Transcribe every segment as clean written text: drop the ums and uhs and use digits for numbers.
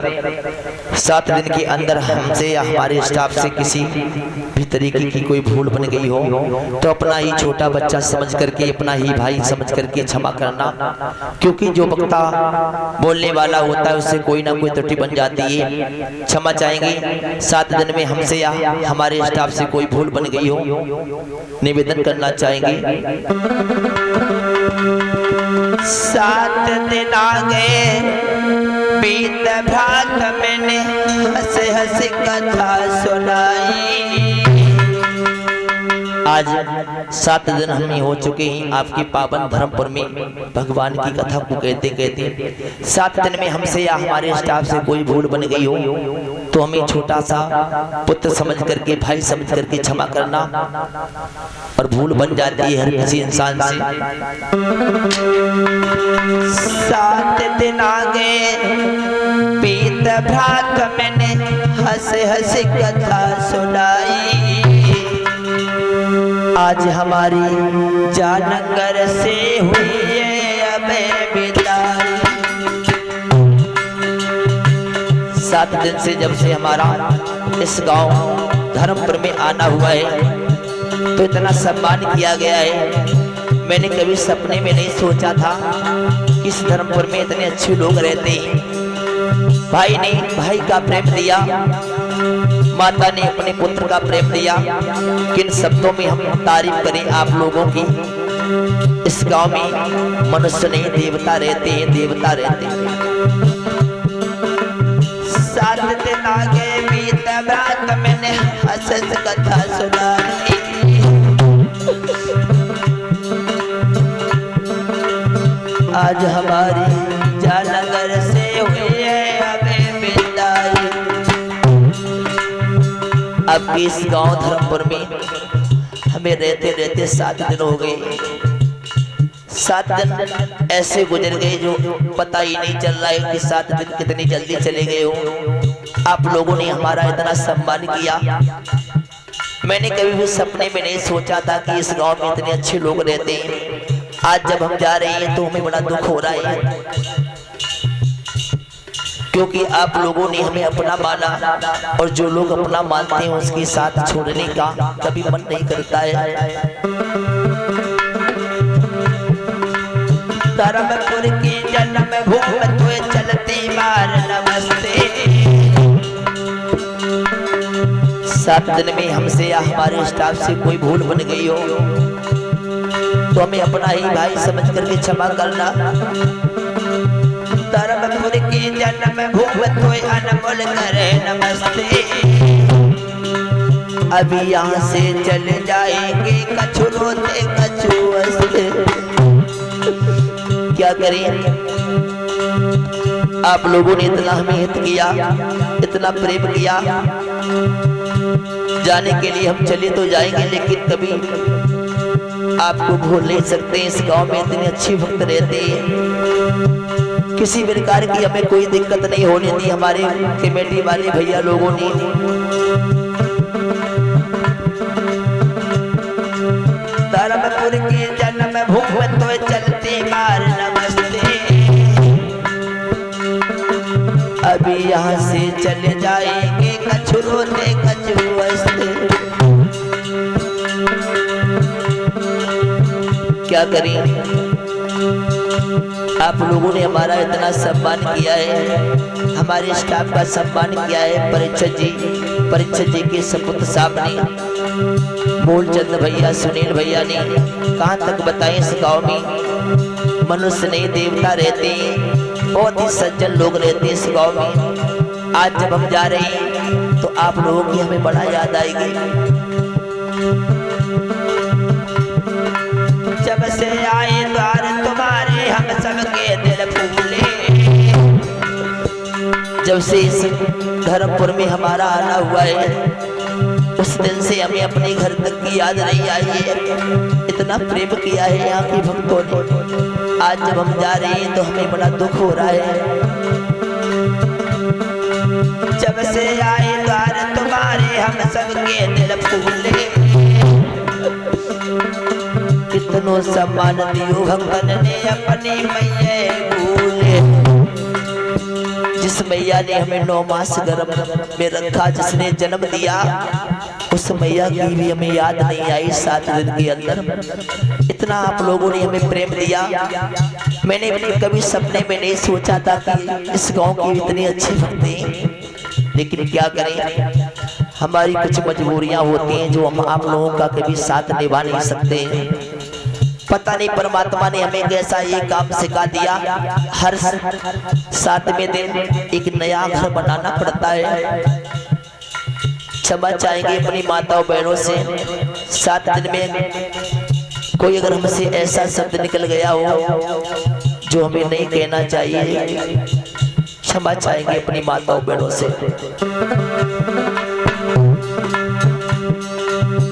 7 दिन के अंदर हमसे या हमारे स्टाफ से किसी भी तरीके की कोई भूल बन गई हो तो अपना ही छोटा बच्चा समझ करके, अपना ही भाई समझ करके क्षमा करना, क्योंकि जो वक्ता बोलने वाला होता है उससे कोई ना कोई त्रुटि बन जाती है। क्षमा चाहेंगे। 7 दिन में हमसे या हमारे स्टाफ से कोई भूल बन गई हो, निवेदन करना चाहेंगे। 7 दिन आ गए बीत भ्रात मैंने हंस हंस कथा सुनाई। आज 7 दिन हम हो चुके हैं आपके पावन धर्मपुर में भगवान की कथा को कहते कहते। 7 दिन में हमसे या हमारे स्टाफ से कोई भूल बन गई हो तो हमें छोटा सा पुत्र समझ करके, भाई समझ करके क्षमा करना, और भूल बन जाती है हर किसी इंसान से। 7 दिन आ गए बीत भ्रात मैंने हंस हंस कथा सुनाई। आज हमारी जानगर से हुई है अब विदाई। 7 दिन से जब से हमारा इस गांव धर्मपुर में आना हुआ है तो इतना सम्मान किया गया है। मैंने कभी सपने में नहीं सोचा था कि इस धर्मपुर में इतने अच्छे लोग रहते हैं। भाई ने भाई का प्रेम दिया, माता ने अपने पुत्र का प्रेम दिया। किन शब्दों में हम तारीफ करें आप लोगों की। इस गांव में मनुष्य नहीं देवता रहते हैं, देवता रहते हैं। 7 दिन आगे बीत रात मैंने हंस हंस कथा सुनाई। आज हमारी जानगर से हुई है अब विदाई। अब इस गांव धर्मपुर में हमें रहते रहते 7 दिन हो गए। 7 दिन ऐसे गुजर गए जो पता ही नहीं चल रहा है कि 7 दिन कितनी जल्दी चले गए हो। आप लोगों ने हमारा इतना सम्मान किया। मैंने कभी भी सपने में नहीं सोचा था कि इस गांव में इतने अच्छे लोग रहते हैं। आज जब हम जा रहे हैं तो हमें बड़ा दुख हो रहा है, क्योंकि आप लोगों ने हमें अपना माना, और जो लोग अपना मानते हैं उसके साथ छोड़ने का कभी मन नहीं करता है। धर्मपुर की जन्म भूमि तो चलती मार नमस्ते। 7 दिन में हमसे या हमारे स्टाफ से कोई भूल बन गई हो तो हमें अपना ही भाई समझ करके क्षमा करना। धर्मपुर की जन्म भूमि तो अनमोल करे नमस्ते। अभी यहाँ से चले जाएंगे कछु रोते कछु हंसते। क्या करें, आप लोगों ने इतना हमें हित किया, इतना प्रेम किया। जाने के लिए हम चले तो जाएंगे, लेकिन कभी आपको भूल नहीं सकते। इस गांव में इतने अच्छे भक्त रहते हैं, किसी प्रकार की हमें कोई दिक्कत नहीं होने दी हमारे कमेटी वाले भैया लोगों ने। धर्मपुर की जन्म भूमि तो चलती मार नमस्ते। अभी यहाँ से चले जाएंगे कछु रोते कछु हंसते। क्या करें, आप लोगों ने हमारा इतना सम्मान किया है, हमारे स्टाफ का सम्मान किया है। परीक्षित जी के सपुत्र साहब ने, मूलचंद भैया, सुनील भैया ने, कहाँ तक बताएं इस गांव में मनुष्य नहीं देवता रहते हैं। बहुत ही सज्जन लोग रहते हैं इस गांव में। आज जब हम जा रहे हैं तो आप लोगों की हमें बड़ा याद आएगी। जब से आए द्वार तुम्हारे हम सबके दिल फूले। जब से इस धर्मपुर में हमारा आना हुआ है उस दिन से हमें अपने घर तक की याद नहीं आई है। इतना प्रेम किया है यहाँ के भक्तों ने। आज जब हम जा रहे हैं तो हमें बड़ा दुख हो रहा है। जब से आए द्वार तुम्हारे हम सबके दिल फूले। कितनो सम्मान दियो भगवान ने अपनी मैया भूले। जिस मैया ने हमें 9 मास गर्भ में रखा, जिसने जन्म दिया उस मैया की भी हमें याद नहीं आई 7 दिन के अंदर। इतना आप लोगों ने हमें प्रेम दिया। मैंने कभी सपने में नहीं सोचा था कि इस गांव की इतनी अच्छी भक्ति, लेकिन क्या करें, हमारी कुछ मजबूरियां होती हैं जो हम आप लोगों का कभी साथ निभा नहीं सकते। पता नहीं परमात्मा ने हमें कैसा ये काम सिखा दिया। हर 7वें दिन एक नया घर बनाना पड़ता है। क्षमा चाहेंगे अपनी माताओं बहनों से, 7 दिन में कोई अगर हमसे ऐसा शब्द निकल गया हो जो हमें नहीं कहना चाहिए, क्षमा चाहेंगे अपनी माताओं बहनों से।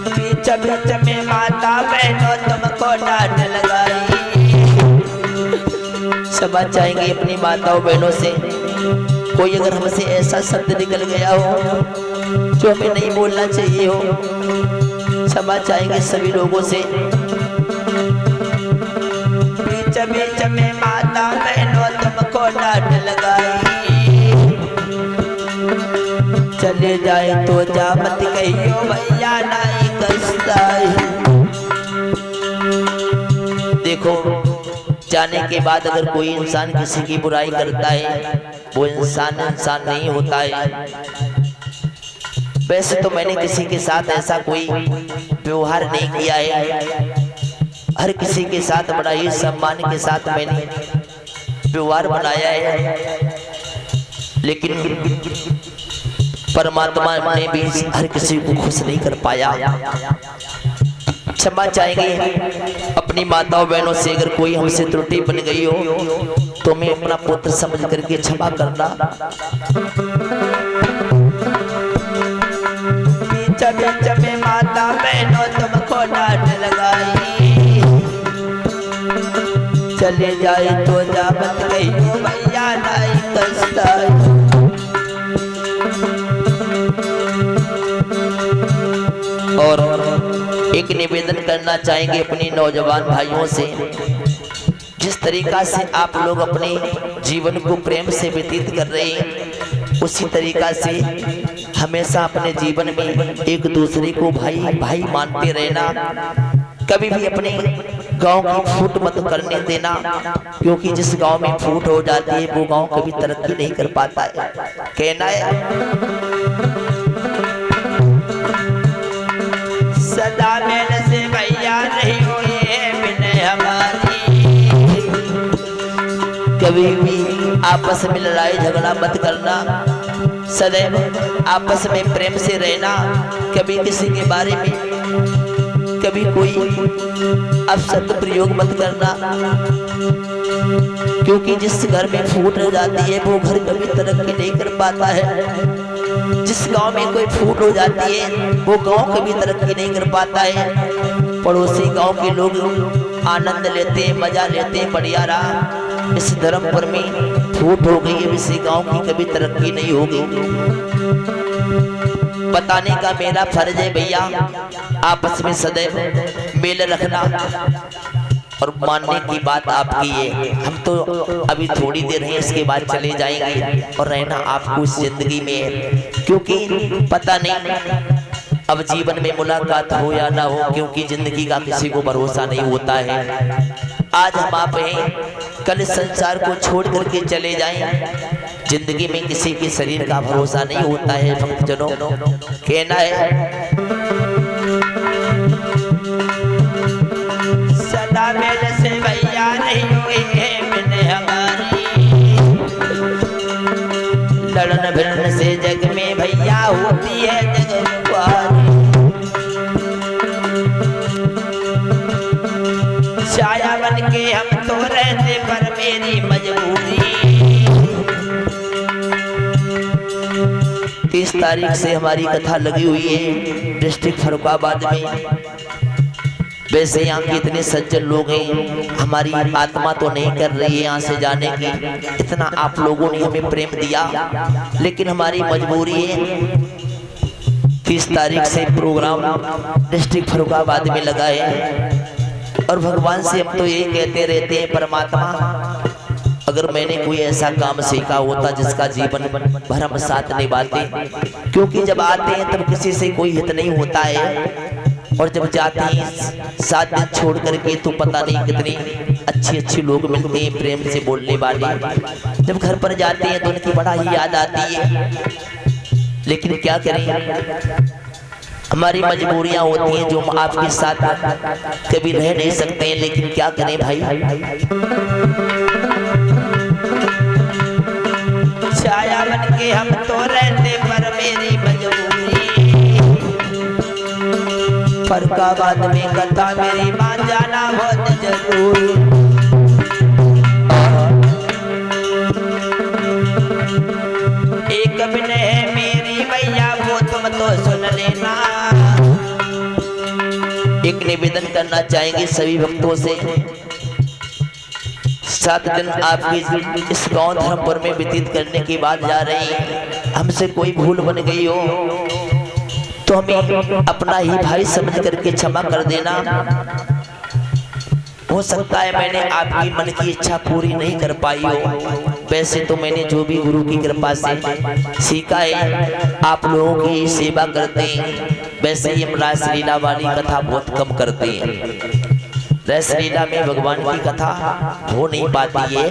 बीच बीच में माता बहनों तुमको डांट लगाई। क्षमा चाहेंगे अपनी माताओं बहनों से, कोई अगर हमसे ऐसा शब्द निकल गया हो जो हमें नहीं बोलना चाहिए हो, क्षमा चाहेंगे सभी लोगों से। बीच बीच में माता बहनों तुमको डांट लगाई। चले जाए तो जा मत कहियो भैया नहीं कसताई। देखो, जाने के बाद अगर कोई इंसान किसी की बुराई करता है वो इंसान नहीं होता है। वैसे तो मैंने किसी के साथ ऐसा कोई व्यवहार नहीं किया है, हर किसी के साथ बड़ा ही सम्मान के साथ मैंने व्यवहार बनाया है, लेकिन परमात्मा ने भी हर किसी को खुश नहीं कर पाया। क्षमा चाहेंगे अपनी माताओं बहनों से, अगर कोई हमसे त्रुटि बन गई हो तो मैं अपना पुत्र समझ करके क्षमा करना। बीच बीच में माता बहनों तुमको डांट लगाई। चले जाए तो जा मत कहियो भैया नहीं कसताई। और एक निवेदन करना चाहेंगे अपने नौजवान भाइयों से, जिस तरीका से आप लोग अपने जीवन को प्रेम से व्यतीत कर रहे हैं, उसी तरीका से हमेशा अपने जीवन में एक दूसरे को भाई भाई मानते रहना। कभी भी अपने गांव की फूट मत करने देना, क्योंकि जिस गांव में फूट हो जाती है वो गांव कभी तरक्की नहीं कर पाता है। कहना है सदा मेरे से भैया नहीं हुए बिन हमारी। कभी भी आपस में लड़ाई झगड़ा मत करना, सदैव आपस में प्रेम से रहना। कभी किसी के बारे में कभी कोई अपशब्द प्रयोग मत करना, क्योंकि जिस घर में फूट हो जाती है वो घर कभी तरक्की नहीं कर पाता है। जिस गांव में कोई फूट हो जाती है वो गांव कभी तरक्की नहीं कर पाता है। पड़ोसी गांव के लोग आनंद लेते हैं, मजा लेते हैं, बढ़िया रहा। इस धर्मपुर में फूट हो गई है, इसी गांव की कभी तरक्की नहीं होगी। बताने का मेरा फर्ज है भैया, आपस में सदैव मेल रखना और मानने की बात आपकी है। हम तो अभी थोड़ी देर है, इसके बाद चले जाएंगे और रहना आपको इस जिंदगी में है, क्योंकि पता नहीं अब जीवन में मुलाकात हो या ना हो, क्योंकि जिंदगी का किसी को भरोसा नहीं होता है। आज हम आप हैं, कल संसार को छोड़ करके चले जाएं। जिंदगी में किसी के शरीर का भरोसा नहीं होता है भक्तजनों। कहना है सदा मेरे से भैया नहीं हुई है बिन हमारी। लड़न भिड़न से जग में भैया होती है जगवारी। छाया बन के हम तो रहते पर मेरी मजबूरी। 30 तारीख से हमारी कथा लगी हुई है डिस्ट्रिक्ट फर्रुखाबाद में। वैसे यहाँ के इतने सज्जन लोग हैं, हमारी आत्मा तो नहीं कर रही है यहाँ से जाने की। इतना आप लोगों ने हमें प्रेम दिया, लेकिन हमारी मजबूरी है। 30 तारीख से प्रोग्राम डिस्ट्रिक्ट फर्रुखाबाद में लगा है और भगवान से हम तो यही कहते रहते हैं, परमात्मा अगर मैंने कोई ऐसा काम सीखा होता जिसका जीवन भर हम साथ निभाते, क्योंकि जब आते हैं तब किसी से कोई हित नहीं होता है, और जब जाते हैं 7 दिन छोड़ करके तो पता नहीं कितनी अच्छे लोग मिलते हैं प्रेम से बोलने वाले। जब घर पर जाते हैं तो उनकी बड़ा ही याद आती है, लेकिन क्या करें, हमारी मजबूरियां होती हैं जो हम आपके साथ कभी रह नहीं सकते हैं, लेकिन क्या करें भाई। छाया बन के हम तो रहते पर मेरी मजबूरी, फरकाबाद में कथा मेरी मान जाना बहुत जरूरी। एक बिन है मेरी मैया वो तुम तो सुन लेना। एक निवेदन करना चाहेंगे सभी भक्तों से, 7 दिन आपकी इस गांव धर्मपुर में व्यतीत करने की बात जा रही है। हमसे कोई भूल बन गई हो तो हमें अपना ही भाई समझ करके क्षमा कर देना। हो सकता है मैंने आपकी मन की इच्छा पूरी नहीं कर पाई हो, वैसे तो मैंने जो भी गुरु की कृपा से सीखा है आप लोगों की सेवा करते हैं। वैसे ही हम रासलीला वाली कथा बहुत कम करते हैं, रासलीला में भगवान की कथा हो नहीं पाती है,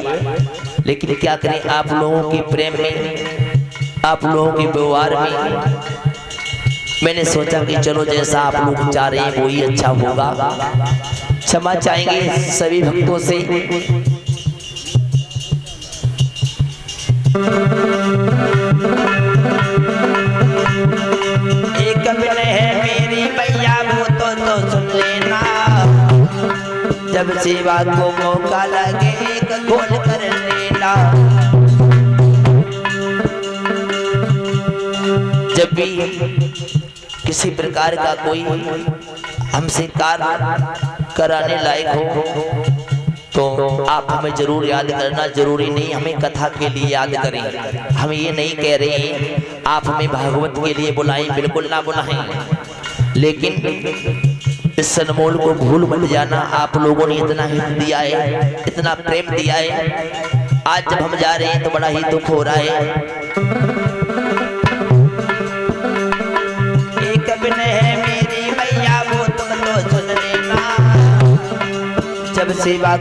लेकिन क्या करें, आप लोगों के प्रेम में, आप लोगों के व्यवहार में मैंने सोचा कि चलो जैसा आप लोग चाह रहे हैं वो ही अच्छा होगा। क्षमा चाहेंगे सभी भक्तों से। एक बिन है मेरी मैया वो तो सुन लेना। जब सेवा को मौका लगे एक खोल कर लेना। जब भी किसी प्रकार का कोई हमसे कार्य कराने लायक हो तो आप हमें जरूर याद करना। जरूरी नहीं हमें कथा के लिए याद करें, हम ये नहीं कह रहे हैं आप हमें भागवत के लिए बुलाएं, बिल्कुल ना बुलाएं, लेकिन इस अनमोल को भूल मत जाना। आप लोगों ने इतना हित दिया है, इतना प्रेम दिया है, आज जब हम जा रहे हैं तो बड़ा ही दुख हो रहा है। एक बिन है मेरी मैया वो तुम तो सुन लेना। जब सेवा